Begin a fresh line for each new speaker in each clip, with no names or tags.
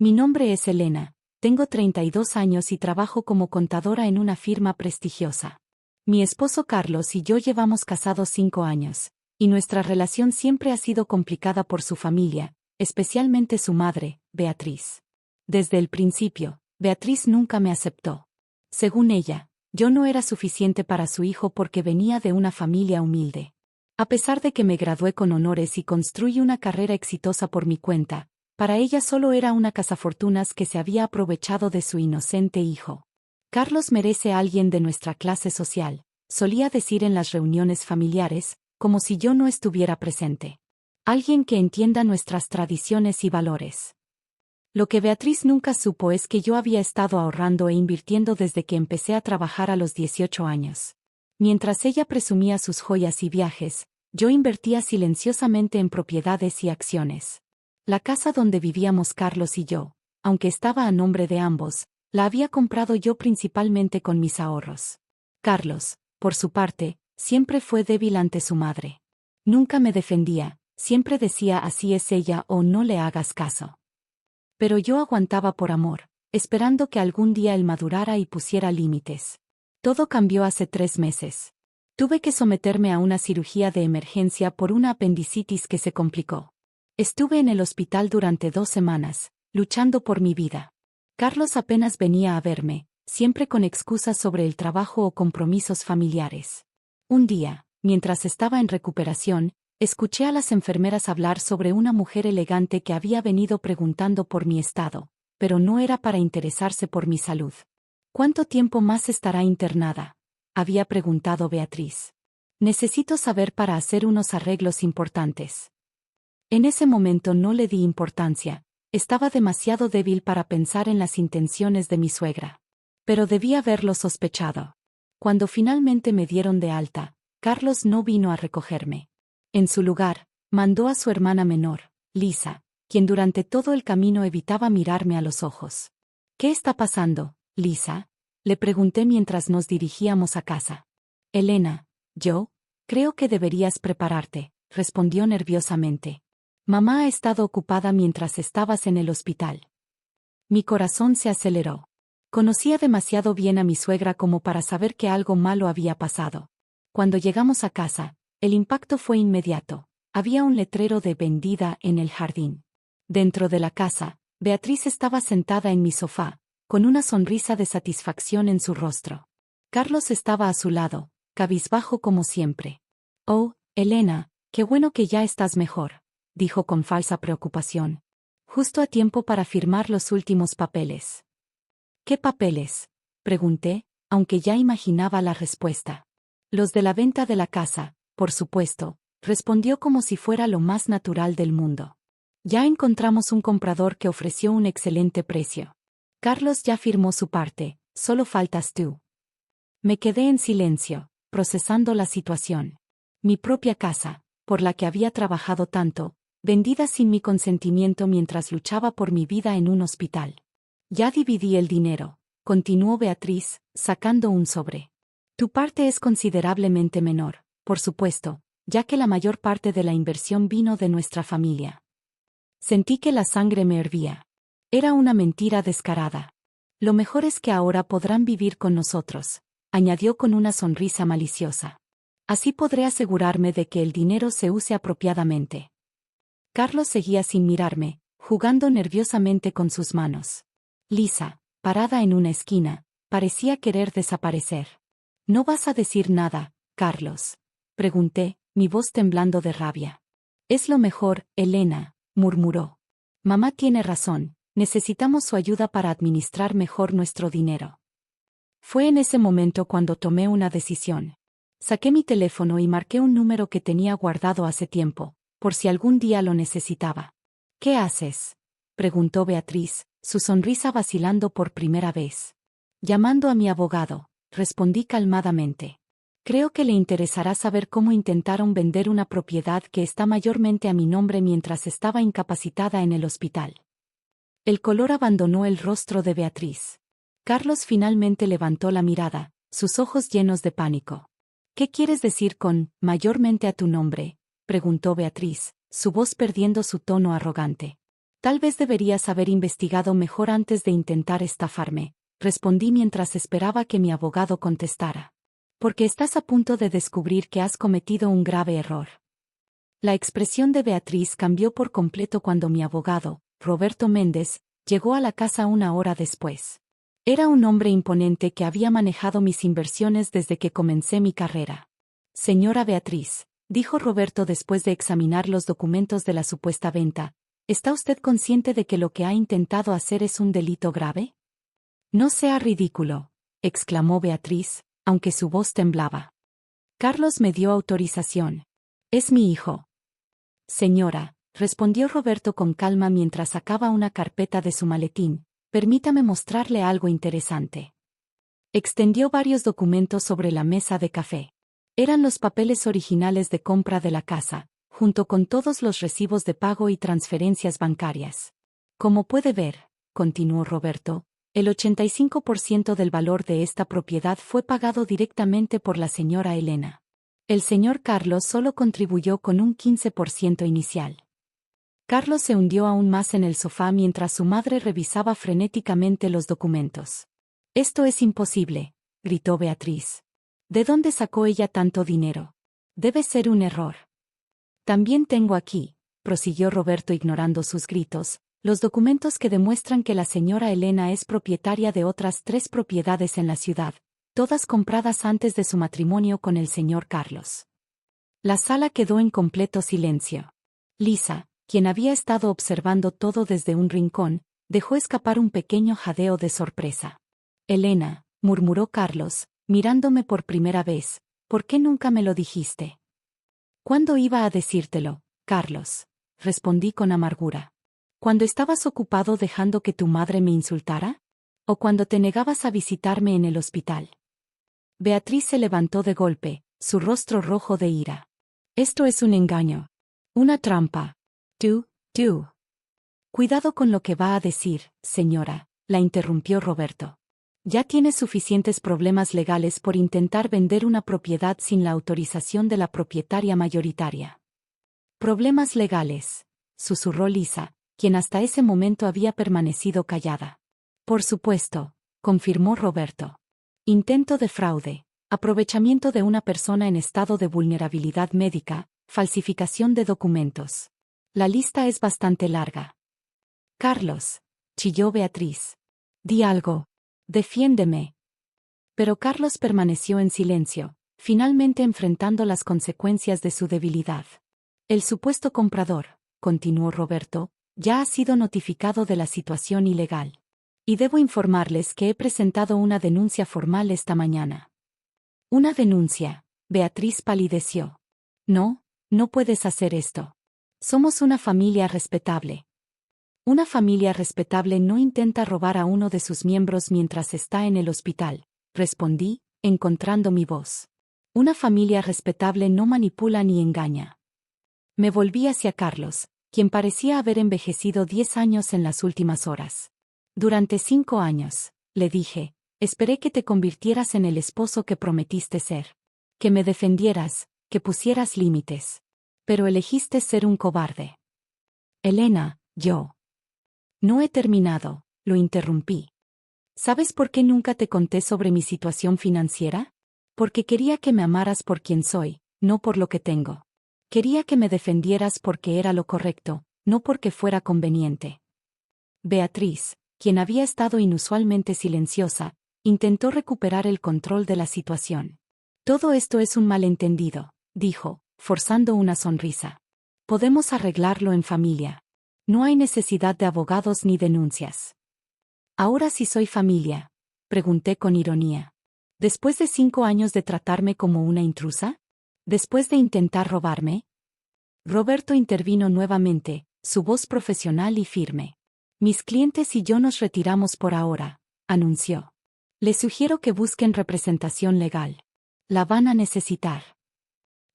Mi nombre es Elena, tengo 32 años y trabajo como contadora en una firma prestigiosa. Mi esposo Carlos y yo llevamos casados 5 años, y nuestra relación siempre ha sido complicada por su familia, especialmente su madre, Beatriz. Desde el principio, Beatriz nunca me aceptó. Según ella, yo no era suficiente para su hijo porque venía de una familia humilde. A pesar de que me gradué con honores y construí una carrera exitosa por mi cuenta, para ella solo era una cazafortunas que se había aprovechado de su inocente hijo. Carlos merece a alguien de nuestra clase social, solía decir en las reuniones familiares, como si yo no estuviera presente. Alguien que entienda nuestras tradiciones y valores. Lo que Beatriz nunca supo es que yo había estado ahorrando e invirtiendo desde que empecé a trabajar a los 18 años. Mientras ella presumía sus joyas y viajes, yo invertía silenciosamente en propiedades y acciones. La casa donde vivíamos Carlos y yo, aunque estaba a nombre de ambos, la había comprado yo principalmente con mis ahorros. Carlos, por su parte, siempre fue débil ante su madre. Nunca me defendía, siempre decía así es ella o no le hagas caso. Pero yo aguantaba por amor, esperando que algún día él madurara y pusiera límites. Todo cambió hace 3 meses. Tuve que someterme a una cirugía de emergencia por una apendicitis que se complicó. Estuve en el hospital durante 2 semanas, luchando por mi vida. Carlos apenas venía a verme, siempre con excusas sobre el trabajo o compromisos familiares. Un día, mientras estaba en recuperación, escuché a las enfermeras hablar sobre una mujer elegante que había venido preguntando por mi estado, pero no era para interesarse por mi salud. ¿Cuánto tiempo más estará internada?, había preguntado Beatriz. Necesito saber para hacer unos arreglos importantes. En ese momento no le di importancia, estaba demasiado débil para pensar en las intenciones de mi suegra. Pero debía haberlo sospechado. Cuando finalmente me dieron de alta, Carlos no vino a recogerme. En su lugar, mandó a su hermana menor, Lisa, quien durante todo el camino evitaba mirarme a los ojos. ¿Qué está pasando, Lisa?, le pregunté mientras nos dirigíamos a casa. Elena, yo creo que deberías prepararte, respondió nerviosamente. Mamá ha estado ocupada mientras estabas en el hospital. Mi corazón se aceleró. Conocía demasiado bien a mi suegra como para saber que algo malo había pasado. Cuando llegamos a casa, el impacto fue inmediato. Había un letrero de vendida en el jardín. Dentro de la casa, Beatriz estaba sentada en mi sofá, con una sonrisa de satisfacción en su rostro. Carlos estaba a su lado, cabizbajo como siempre. Oh, Elena, qué bueno que ya estás mejor, dijo con falsa preocupación. Justo a tiempo para firmar los últimos papeles. ¿Qué papeles?, pregunté, aunque ya imaginaba la respuesta. Los de la venta de la casa, por supuesto, respondió como si fuera lo más natural del mundo. Ya encontramos un comprador que ofreció un excelente precio. Carlos ya firmó su parte, solo faltas tú. Me quedé en silencio, procesando la situación. Mi propia casa, por la que había trabajado tanto, vendida sin mi consentimiento mientras luchaba por mi vida en un hospital. Ya dividí el dinero, continuó Beatriz, sacando un sobre. Tu parte es considerablemente menor, por supuesto, ya que la mayor parte de la inversión vino de nuestra familia. Sentí que la sangre me hervía. Era una mentira descarada. Lo mejor es que ahora podrán vivir con nosotros, añadió con una sonrisa maliciosa. Así podré asegurarme de que el dinero se use apropiadamente. Carlos seguía sin mirarme, jugando nerviosamente con sus manos. Lisa, parada en una esquina, parecía querer desaparecer. ¿No vas a decir nada, Carlos?, pregunté, mi voz temblando de rabia. Es lo mejor, Elena, murmuró. Mamá tiene razón, necesitamos su ayuda para administrar mejor nuestro dinero. Fue en ese momento cuando tomé una decisión. Saqué mi teléfono y marqué un número que tenía guardado hace tiempo, por si algún día lo necesitaba. ¿Qué haces?, preguntó Beatriz, su sonrisa vacilando por primera vez. Llamando a mi abogado, respondí calmadamente. Creo que le interesará saber cómo intentaron vender una propiedad que está mayormente a mi nombre mientras estaba incapacitada en el hospital. El color abandonó el rostro de Beatriz. Carlos finalmente levantó la mirada, sus ojos llenos de pánico. ¿Qué quieres decir con mayormente a tu nombre?, preguntó Beatriz, su voz perdiendo su tono arrogante. Tal vez deberías haber investigado mejor antes de intentar estafarme, respondí mientras esperaba que mi abogado contestara. Porque estás a punto de descubrir que has cometido un grave error. La expresión de Beatriz cambió por completo cuando mi abogado, Roberto Méndez, llegó a la casa una hora después. Era un hombre imponente que había manejado mis inversiones desde que comencé mi carrera. Señora Beatriz, dijo Roberto después de examinar los documentos de la supuesta venta, ¿está usted consciente de que lo que ha intentado hacer es un delito grave? No sea ridículo, exclamó Beatriz, aunque su voz temblaba. Carlos me dio autorización. Es mi hijo. Señora, respondió Roberto con calma mientras sacaba una carpeta de su maletín, permítame mostrarle algo interesante. Extendió varios documentos sobre la mesa de café. Eran los papeles originales de compra de la casa, junto con todos los recibos de pago y transferencias bancarias. Como puede ver, continuó Roberto, el 85% del valor de esta propiedad fue pagado directamente por la señora Elena. El señor Carlos solo contribuyó con un 15% inicial. Carlos se hundió aún más en el sofá mientras su madre revisaba frenéticamente los documentos. «Esto es imposible», gritó Beatriz. «¿De dónde sacó ella tanto dinero? Debe ser un error». «También tengo aquí», prosiguió Roberto ignorando sus gritos, «los documentos que demuestran que la señora Elena es propietaria de otras 3 propiedades en la ciudad, todas compradas antes de su matrimonio con el señor Carlos». La sala quedó en completo silencio. Lisa, quien había estado observando todo desde un rincón, dejó escapar un pequeño jadeo de sorpresa. «Elena», murmuró Carlos, mirándome por primera vez, «¿por qué nunca me lo dijiste?» «¿Cuándo iba a decírtelo, Carlos?», respondí con amargura. «¿Cuando estabas ocupado dejando que tu madre me insultara? ¿O cuando te negabas a visitarme en el hospital?» Beatriz se levantó de golpe, su rostro rojo de ira. «Esto es un engaño. Una trampa. Tú. Cuidado con lo que va a decir, señora», la interrumpió Roberto. «Ya tienes suficientes problemas legales por intentar vender una propiedad sin la autorización de la propietaria mayoritaria». «Problemas legales», susurró Lisa, quien hasta ese momento había permanecido callada. «Por supuesto», confirmó Roberto. «Intento de fraude, aprovechamiento de una persona en estado de vulnerabilidad médica, falsificación de documentos. La lista es bastante larga». «Carlos», chilló Beatriz. «Di algo. Defiéndeme». Pero Carlos permaneció en silencio, finalmente enfrentando las consecuencias de su debilidad. «El supuesto comprador», continuó Roberto, «ya ha sido notificado de la situación ilegal. Y debo informarles que he presentado una denuncia formal esta mañana». «¿Una denuncia?», Beatriz palideció. No puedes hacer esto. Somos una familia respetable». «Una familia respetable no intenta robar a uno de sus miembros mientras está en el hospital», respondí, encontrando mi voz. «Una familia respetable no manipula ni engaña». Me volví hacia Carlos, quien parecía haber envejecido 10 años en las últimas horas. «Durante 5 años», le dije, «esperé que te convirtieras en el esposo que prometiste ser. Que me defendieras, que pusieras límites. Pero elegiste ser un cobarde». «Elena, yo». «No he terminado», lo interrumpí. «¿Sabes por qué nunca te conté sobre mi situación financiera? Porque quería que me amaras por quien soy, no por lo que tengo. Quería que me defendieras porque era lo correcto, no porque fuera conveniente». Beatriz, quien había estado inusualmente silenciosa, intentó recuperar el control de la situación. «Todo esto es un malentendido», dijo, forzando una sonrisa. «Podemos arreglarlo en familia. No hay necesidad de abogados ni denuncias». «¿Ahora sí soy familia?», pregunté con ironía. «¿Después de 5 años de tratarme como una intrusa? ¿Después de intentar robarme?». Roberto intervino nuevamente, su voz profesional y firme. «Mis clientes y yo nos retiramos por ahora», anunció. «Les sugiero que busquen representación legal. La van a necesitar».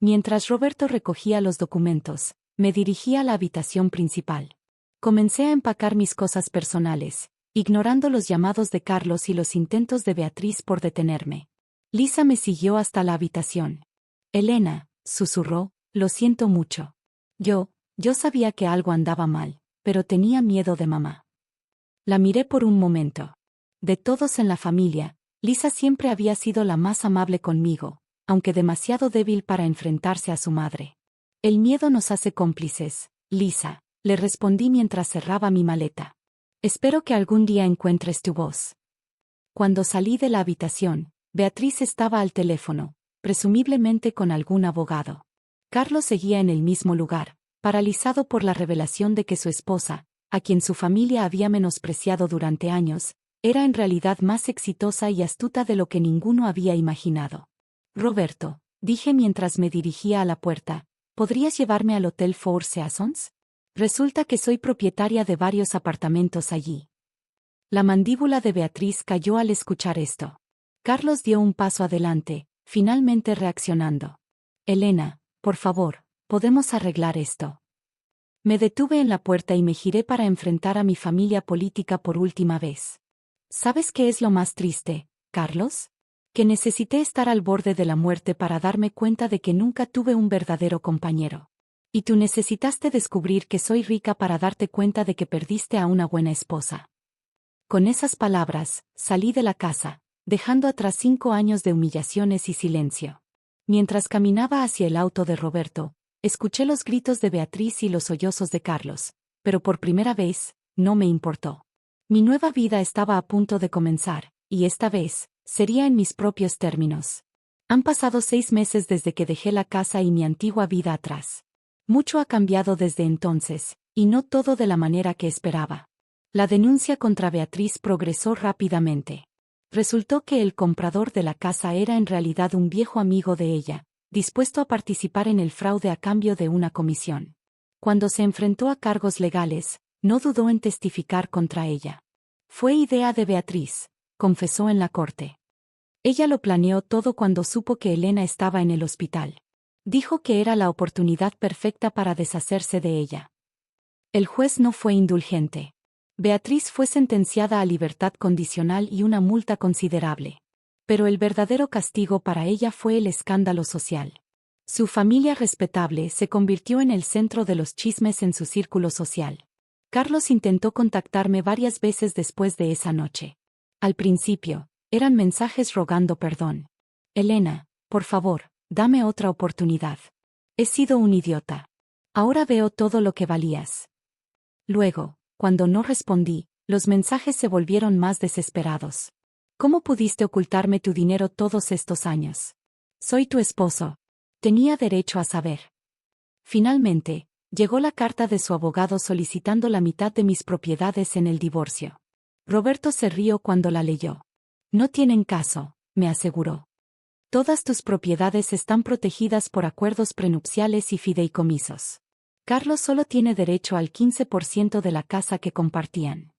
Mientras Roberto recogía los documentos, me dirigí a la habitación principal. Comencé a empacar mis cosas personales, ignorando los llamados de Carlos y los intentos de Beatriz por detenerme. Lisa me siguió hasta la habitación. «Elena», susurró, «lo siento mucho. Yo sabía que algo andaba mal, pero tenía miedo de mamá. La miré por un momento. De todos en la familia, Lisa siempre había sido la más amable conmigo, aunque demasiado débil para enfrentarse a su madre. El miedo nos hace cómplices, Lisa, le respondí mientras cerraba mi maleta. Espero que algún día encuentres tu voz. Cuando salí de la habitación, Beatriz estaba al teléfono, presumiblemente con algún abogado. Carlos seguía en el mismo lugar, paralizado por la revelación de que su esposa, a quien su familia había menospreciado durante años, era en realidad más exitosa y astuta de lo que ninguno había imaginado. Roberto, dije mientras me dirigía a la puerta, ¿podrías llevarme al Hotel Four Seasons? Resulta que soy propietaria de varios apartamentos allí. La mandíbula de Beatriz cayó al escuchar esto. Carlos dio un paso adelante, finalmente reaccionando. Elena, por favor, ¿podemos arreglar esto? Me detuve en la puerta y me giré para enfrentar a mi familia política por última vez. ¿Sabes qué es lo más triste, Carlos? Que necesité estar al borde de la muerte para darme cuenta de que nunca tuve un verdadero compañero. Y tú necesitaste descubrir que soy rica para darte cuenta de que perdiste a una buena esposa. Con esas palabras, salí de la casa, dejando atrás 5 años de humillaciones y silencio. Mientras caminaba hacia el auto de Roberto, escuché los gritos de Beatriz y los sollozos de Carlos, pero por primera vez, no me importó. Mi nueva vida estaba a punto de comenzar, y esta vez, sería en mis propios términos. Han pasado 6 meses desde que dejé la casa y mi antigua vida atrás. Mucho ha cambiado desde entonces, y no todo de la manera que esperaba. La denuncia contra Beatriz progresó rápidamente. Resultó que el comprador de la casa era en realidad un viejo amigo de ella, dispuesto a participar en el fraude a cambio de una comisión. Cuando se enfrentó a cargos legales, no dudó en testificar contra ella. Fue idea de Beatriz, confesó en la corte. Ella lo planeó todo cuando supo que Elena estaba en el hospital. Dijo que era la oportunidad perfecta para deshacerse de ella. El juez no fue indulgente. Beatriz fue sentenciada a libertad condicional y una multa considerable. Pero el verdadero castigo para ella fue el escándalo social. Su familia respetable se convirtió en el centro de los chismes en su círculo social. Carlos intentó contactarme varias veces después de esa noche. Al principio, eran mensajes rogando perdón. Elena, por favor, dame otra oportunidad. He sido un idiota. Ahora veo todo lo que valías. Luego, cuando no respondí, los mensajes se volvieron más desesperados. ¿Cómo pudiste ocultarme tu dinero todos estos años? Soy tu esposo. Tenía derecho a saber. Finalmente, llegó la carta de su abogado solicitando la mitad de mis propiedades en el divorcio. Roberto se rió cuando la leyó. No tienen caso, me aseguró. Todas tus propiedades están protegidas por acuerdos prenupciales y fideicomisos. Carlos solo tiene derecho al 15% de la casa que compartían.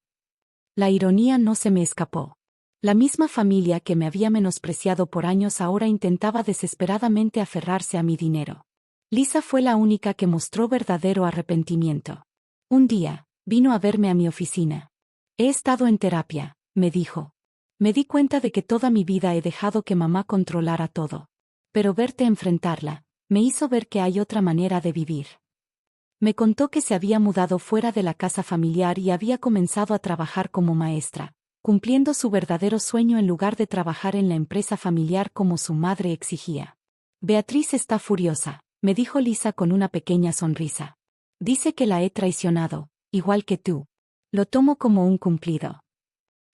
La ironía no se me escapó. La misma familia que me había menospreciado por años ahora intentaba desesperadamente aferrarse a mi dinero. Lisa fue la única que mostró verdadero arrepentimiento. Un día, vino a verme a mi oficina. He estado en terapia, me dijo. Me di cuenta de que toda mi vida he dejado que mamá controlara todo. Pero verte enfrentarla, me hizo ver que hay otra manera de vivir. Me contó que se había mudado fuera de la casa familiar y había comenzado a trabajar como maestra, cumpliendo su verdadero sueño en lugar de trabajar en la empresa familiar como su madre exigía. Beatriz está furiosa, me dijo Lisa con una pequeña sonrisa. Dice que la he traicionado, igual que tú. Lo tomo como un cumplido.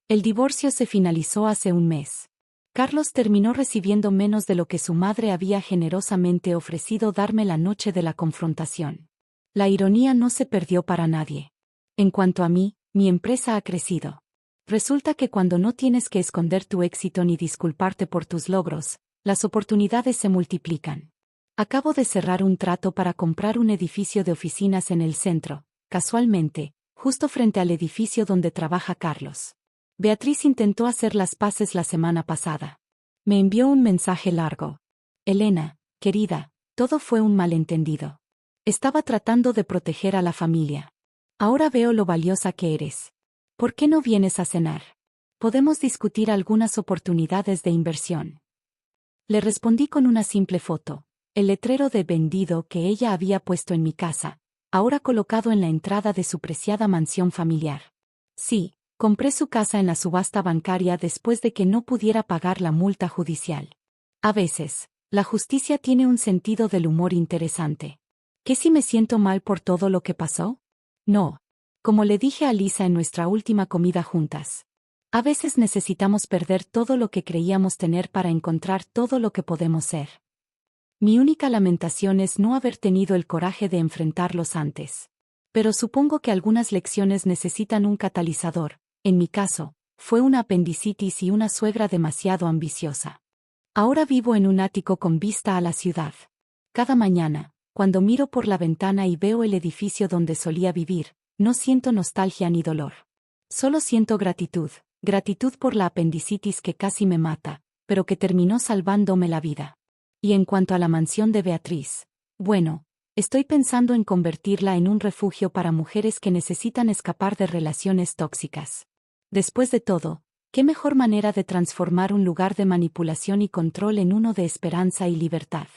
El divorcio se finalizó hace un mes. Carlos terminó recibiendo menos de lo que su madre había generosamente ofrecido darme la noche de la confrontación. La ironía no se perdió para nadie. En cuanto a mí, mi empresa ha crecido. Resulta que cuando no tienes que esconder tu éxito ni disculparte por tus logros, las oportunidades se multiplican. Acabo de cerrar un trato para comprar un edificio de oficinas en el centro, casualmente, justo frente al edificio donde trabaja Carlos. Beatriz intentó hacer las paces la semana pasada. Me envió un mensaje largo. Elena, querida, todo fue un malentendido. Estaba tratando de proteger a la familia. Ahora veo lo valiosa que eres. ¿Por qué no vienes a cenar? Podemos discutir algunas oportunidades de inversión. Le respondí con una simple foto, el letrero de vendido que ella había puesto en mi casa, ahora colocado en la entrada de su preciada mansión familiar. Sí, compré su casa en la subasta bancaria después de que no pudiera pagar la multa judicial. A veces, la justicia tiene un sentido del humor interesante. ¿Qué si me siento mal por todo lo que pasó? No. Como le dije a Lisa en nuestra última comida juntas. A veces necesitamos perder todo lo que creíamos tener para encontrar todo lo que podemos ser. Mi única lamentación es no haber tenido el coraje de enfrentarlos antes. Pero supongo que algunas lecciones necesitan un catalizador. En mi caso, fue una apendicitis y una suegra demasiado ambiciosa. Ahora vivo en un ático con vista a la ciudad. Cada mañana, cuando miro por la ventana y veo el edificio donde solía vivir, no siento nostalgia ni dolor. Solo siento gratitud, gratitud por la apendicitis que casi me mata, pero que terminó salvándome la vida. Y en cuanto a la mansión de Beatriz, bueno, estoy pensando en convertirla en un refugio para mujeres que necesitan escapar de relaciones tóxicas. Después de todo, ¿qué mejor manera de transformar un lugar de manipulación y control en uno de esperanza y libertad?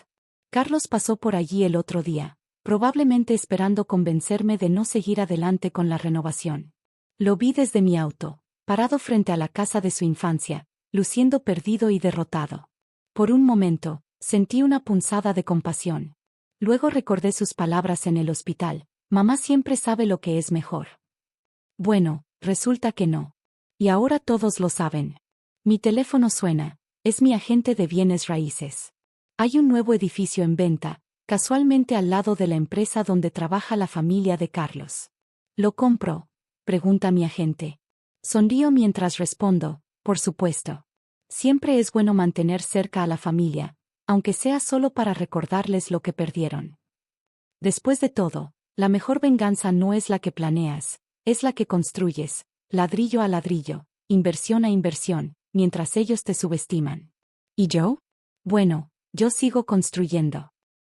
Carlos pasó por allí el otro día, probablemente esperando convencerme de no seguir adelante con la renovación. Lo vi desde mi auto, parado frente a la casa de su infancia, luciendo perdido y derrotado. Por un momento, sentí una punzada de compasión. Luego recordé sus palabras en el hospital: mamá siempre sabe lo que es mejor. Bueno, resulta que no. Y ahora todos lo saben. Mi teléfono suena, es mi agente de bienes raíces. Hay un nuevo edificio en venta, casualmente al lado de la empresa donde trabaja la familia de Carlos. ¿Lo compro?, pregunta mi agente. Sonrío mientras respondo: por supuesto. Siempre es bueno mantener cerca a la familia, aunque sea solo para recordarles lo que perdieron. Después de todo, la mejor venganza no es la que planeas, es la que construyes, ladrillo a ladrillo, inversión a inversión, mientras ellos te subestiman. ¿Y yo? Bueno, yo sigo construyendo.